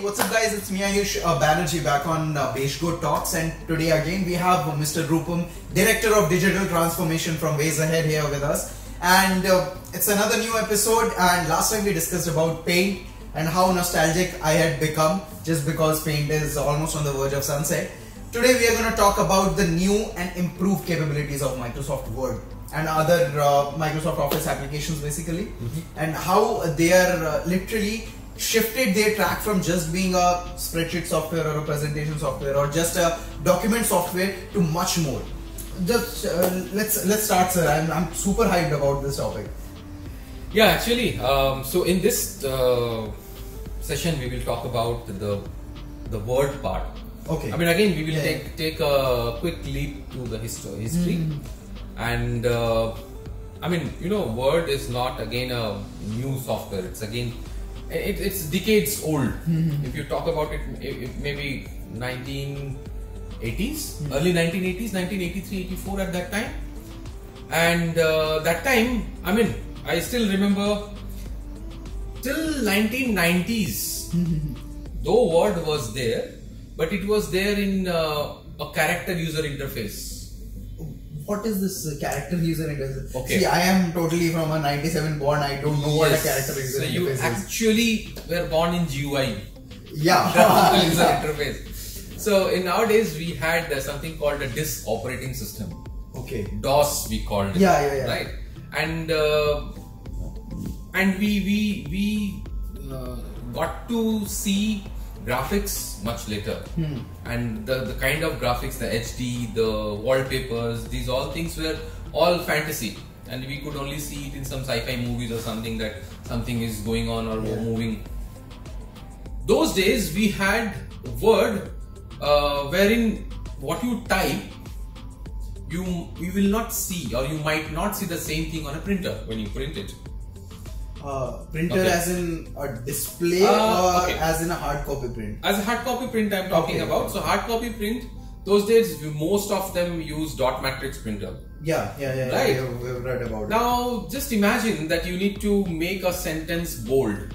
what's up guys, it's me Ayush Banerjee back on Beshgo Talks, and today again we have Mr. Rupam, Director of Digital Transformation from Ways Ahead here with us, and it's another new episode. And last time we discussed about Paint and how nostalgic I had become just because Paint is almost on the verge of sunset. Today we are going to talk about the new and improved capabilities of Microsoft Word and other Microsoft Office applications basically, and how they are literally shifted their track from just being a spreadsheet software or a presentation software or just a document software to much more. Just let's start, sir. I'm super hyped about this topic. Yeah, actually, so in this session we will talk about the word part. Okay. I mean, again, we will take a quick leap to the history, and I mean, you know, Word is not again a new software. It's again, it's decades old. If you talk about it, maybe 1980s, early 1980s, 1983, 84 at that time, and that time, I mean, I still remember till 1990s, though Word was there, but it was there in a character user interface. What is this character user interface? Okay. See, I am totally from a 97 born. I don't know what a character user interface is. So you actually were born in GUI. Yeah. Graphical user interface. So in nowadays we had something called a disk operating system. Okay. DOS we called it. Yeah. Right. And we got to see graphics much later, and the kind of graphics, the HD, the wallpapers, these all things were all fantasy, and we could only see it in some sci-fi movies or something, that something is going on or moving. Those days we had Word wherein what you type, you will not see, or you might not see the same thing on a printer when you print it. Printer as in a display or as in a hard copy print? As a hard copy print I'm talking about. So hard copy print, those days most of them use dot matrix printer. Yeah. Right. We've read about it. Now just imagine that you need to make a sentence bold.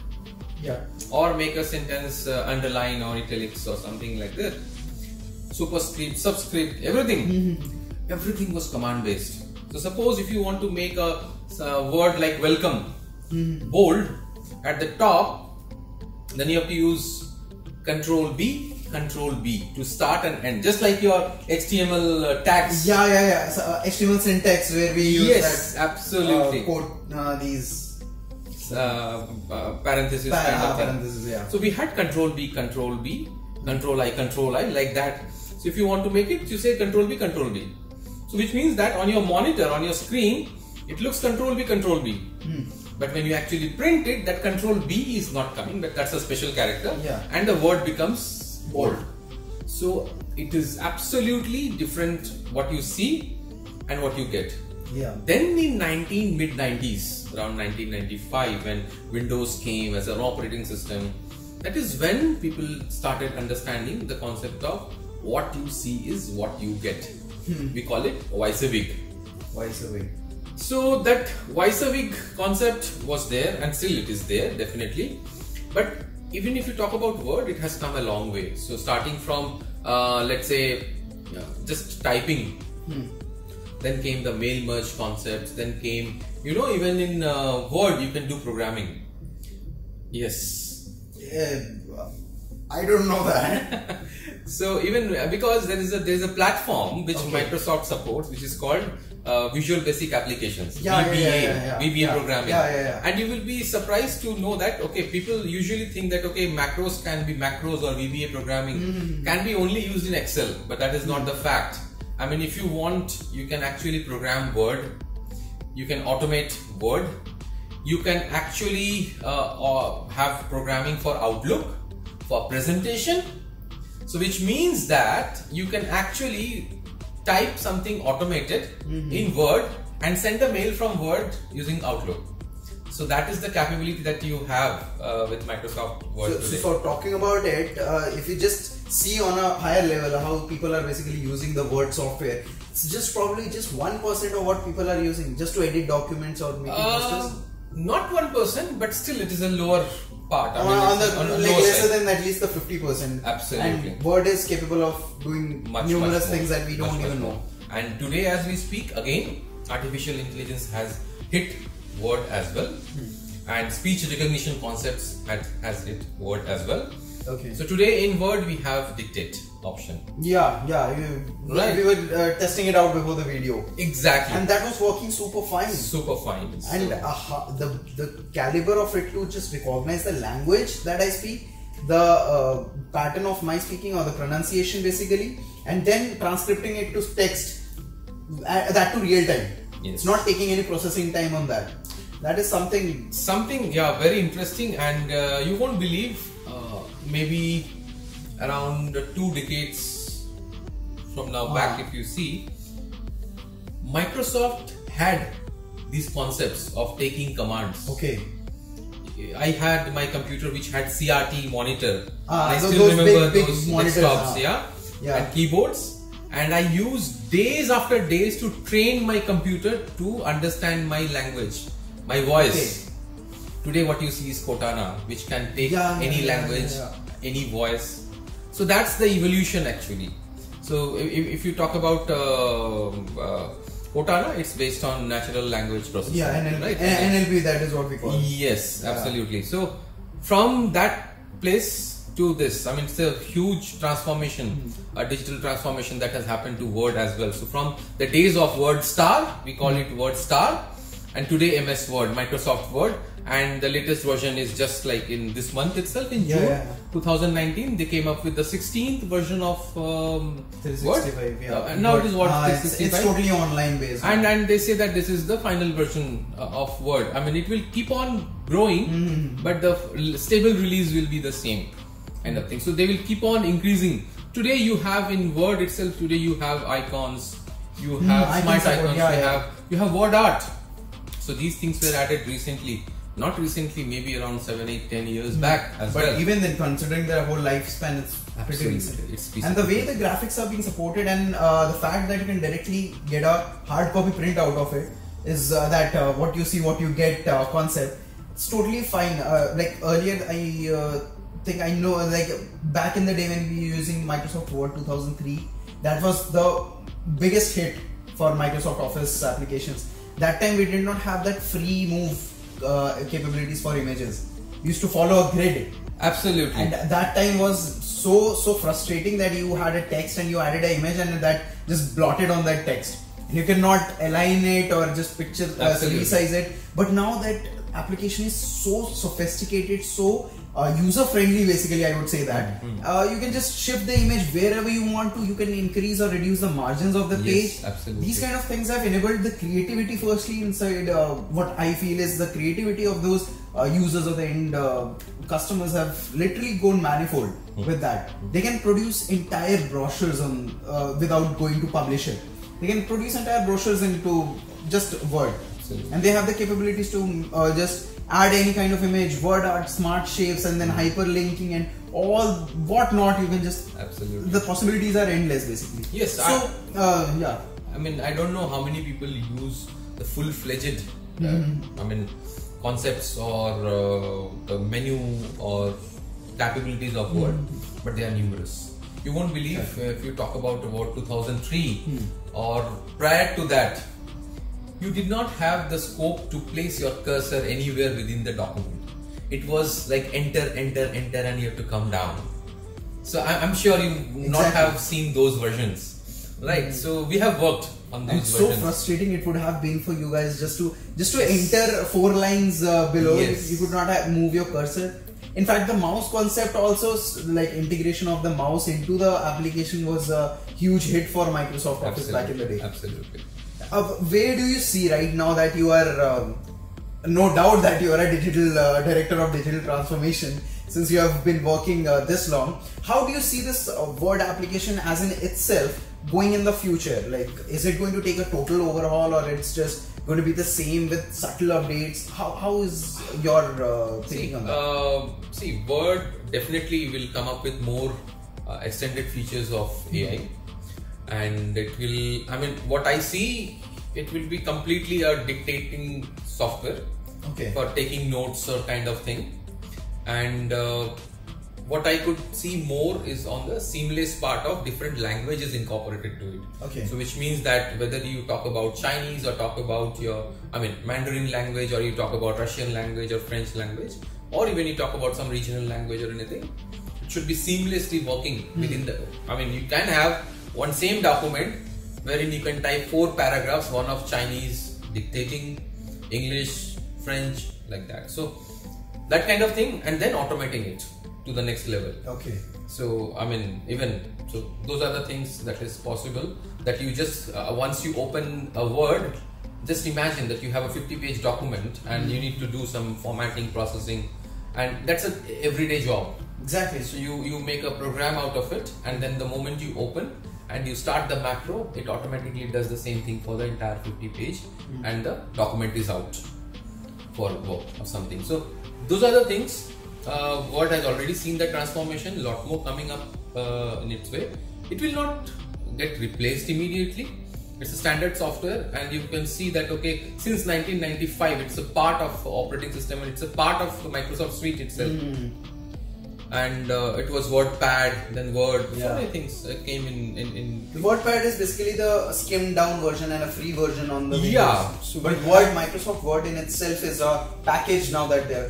Yeah. Or make a sentence underline or italics or something like that. Superscript, subscript, everything. Everything was command based. So suppose if you want to make a word like welcome, bold at the top, then you have to use Control B to start and end, just like your HTML tags. Yeah. So, HTML syntax where we use that. Absolutely. These parentheses kind of thing. Parentheses, yeah. So we had Control B, Control I, like that. So if you want to make it, you say Control B. So which means that on your monitor, on your screen, it looks Control B. But when you actually print it, that Control B is not coming, but that's a special character, and the word becomes bold. So it is absolutely different what you see and what you get. Yeah. Then in mid-90s, around 1995, when Windows came as an operating system, that is when people started understanding the concept of what you see is what you get. We call it WYSIWYG. So that WYSIWYG concept was there, and still it is there, definitely. But even if you talk about Word, it has come a long way. So starting from, let's say, just typing, then came the mail merge concepts, then came, you know, even in Word you can do programming. Yes. I don't know that. So even because there is a platform which Microsoft supports, which is called Visual Basic Applications, VBA programming. And you will be surprised to know that people usually think that macros can be macros, or VBA programming can be only used in Excel, but that is not the fact. I mean, if you want, you can actually program Word, you can automate Word, you can actually have programming for Outlook, for presentation. So which means that you can actually type something automated in Word and send a mail from Word using Outlook. So that is the capability that you have with Microsoft Word today. So talking about it, if you just see on a higher level how people are basically using the Word software, it's just probably just 1% of what people are using just to edit documents or making posters. Not 1%, but still it is a lower part. On the lesser than at least the 50%. Absolutely. And Word is capable of doing numerous things that we don't even know. And today, as we speak, again, artificial intelligence has hit Word as well, and speech recognition concepts has hit Word as well. Okay. So today in Word we have dictate option. Yeah. We were testing it out before the video. Exactly. And that was working super fine. Super fine. And the caliber of it to just recognize the language that I speak, the pattern of my speaking or the pronunciation basically, and then transcripting it to text, that to real time. Yes. It's not taking any processing time on that. That is something very interesting, and you won't believe, maybe around 2 decades from now back, if you see, Microsoft had these concepts of taking commands. Okay. I had my computer which had CRT monitor. I so still remember big those monitors, desktops, and keyboards. And I used days after days to train my computer to understand my language, my voice. Okay. Today what you see is Cortana, which can take any language, any voice. So that's the evolution actually. So if you talk about Cortana, it's based on natural language processing. Yeah, NLP, right? NLP, that is what we call it. Yes, absolutely. So from that place to this, I mean, it's a huge transformation, a digital transformation that has happened to Word as well. So from the days of Word Star, we call it Word Star, and today MS Word, Microsoft Word, and the latest version is just like in this month itself, in June 2019, they came up with the 16th version of 365. And now it is Word 365. It's totally online based. And they say that this is the final version of Word. I mean, it will keep on growing, but the stable release will be the same kind of thing. So they will keep on increasing. Today you have in Word itself, today you have icons, you have smart icons, you have word art. So these things were added recently. Not recently, maybe around 7, 8, 10 years back as well. But even then, considering their whole lifespan, it's pretty recent. And the way the graphics are being supported, and the fact that you can directly get a hard copy print out of it, is that what you see, what you get concept. It's totally fine. Like earlier, I think I know, like back in the day when we were using Microsoft Word 2003, that was the biggest hit for Microsoft Office applications. That time we did not have that free move capabilities for images. We used to follow a grid. Absolutely. And that time was so frustrating that you had a text and you added an image and that just blotted on that text. You cannot align it or just picture resize it. But now that application is so sophisticated, so user-friendly, basically, I would say that you can just shift the image wherever you want to. You can increase or reduce the margins of the page. Absolutely. These kind of things have enabled the creativity firstly inside what I feel is the creativity of those users or the end customers have literally gone manifold with that. They can produce entire brochures on without going to publisher. They can produce entire brochures into just Word. Absolutely. And they have the capabilities to just add any kind of image, word art, smart shapes, and then hyperlinking and all whatnot. You can just the possibilities are endless basically. Yes. So I mean, I don't know how many people use the full-fledged I mean concepts or the menu or capabilities of Word, but they are numerous. You won't believe if you talk about 2003 or prior to that, you did not have the scope to place your cursor anywhere within the document. It was like enter, enter, enter, and you have to come down. So I'm sure you not have seen those versions, right? So we have worked on those versions. So frustrating it would have been for you guys just to enter 4 lines below. You could not move your cursor. In fact, the mouse concept also, like integration of the mouse into the application, was a huge hit for Microsoft Office back in the day. Absolutely. Where do you see right now that you are, no doubt that you are a digital director of digital transformation since you have been working this long. How do you see this Word application as in itself going in the future? Like, is it going to take a total overhaul or it's just going to be the same with subtle updates? How is your thinking on that? See, Word definitely will come up with more extended features of AI. And it will, I mean, what I see, it will be completely a dictating software. for taking notes or kind of thing. And what I could see more is on the seamless part of different languages incorporated to it. So which means that whether you talk about Chinese or talk about your, Mandarin language, or you talk about Russian language or French language, or even you talk about some regional language or anything, it should be seamlessly working within the, you can have one same document wherein you can type 4 paragraphs, one of Chinese dictating, English, French, like that. So that kind of thing, and then automating it to the next level. So so those are the things that is possible, that you just once you open a Word, just imagine that you have a 50-page document and you need to do some formatting, processing, and that's an everyday job. So you make a program out of it, and then the moment you open and you start the macro, it automatically does the same thing for the entire 50-page, and the document is out for work or something. So those are the things. Word has already seen the transformation, a lot more coming up in its way. It will not get replaced immediately. It's a standard software, and you can see that since 1995 it's a part of operating system, and it's a part of the Microsoft Suite itself. And it was WordPad, then Word, so many things came in. WordPad is basically the skimmed down version and a free version on the Windows. But Microsoft Word in itself is a package now that they're...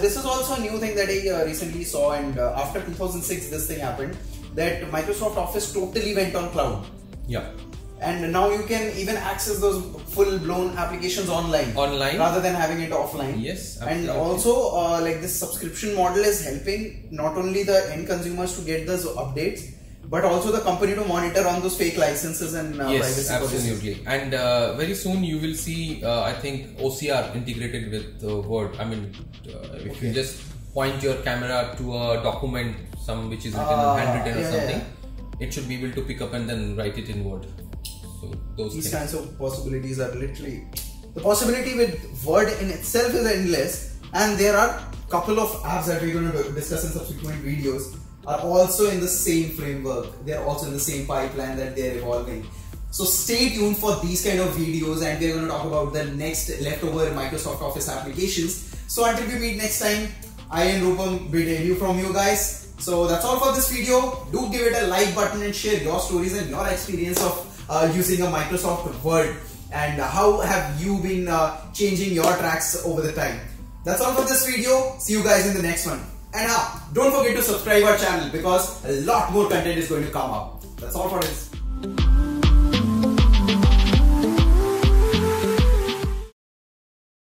this is also a new thing that I recently saw, and after 2006 this thing happened, that Microsoft Office totally went on cloud. And now you can even access those full-blown applications online rather than having it offline. And also like this subscription model is helping not only the end consumers to get those updates, but also the company to monitor on those fake licenses and privacy policies. And very soon you will see I think OCR integrated with Word. If you just point your camera to a document, which is written handwritten or something, it should be able to pick up and then write it in Word. These kinds of possibilities are literally... The possibility with Word in itself is endless, and there are a couple of apps that we're going to discuss in subsequent videos are also in the same framework. They're also in the same pipeline that they're evolving. So stay tuned for these kind of videos, and we're going to talk about the next leftover Microsoft Office applications. So until we meet next time, I and Rupam bid adieu from you guys. So that's all for this video. Do give it a like button and share your stories and your experience of using a Microsoft Word, and how have you been changing your tracks over the time. That's all for this video. See you guys in the next one. And don't forget to subscribe our channel, because a lot more content is going to come up. That's all for this.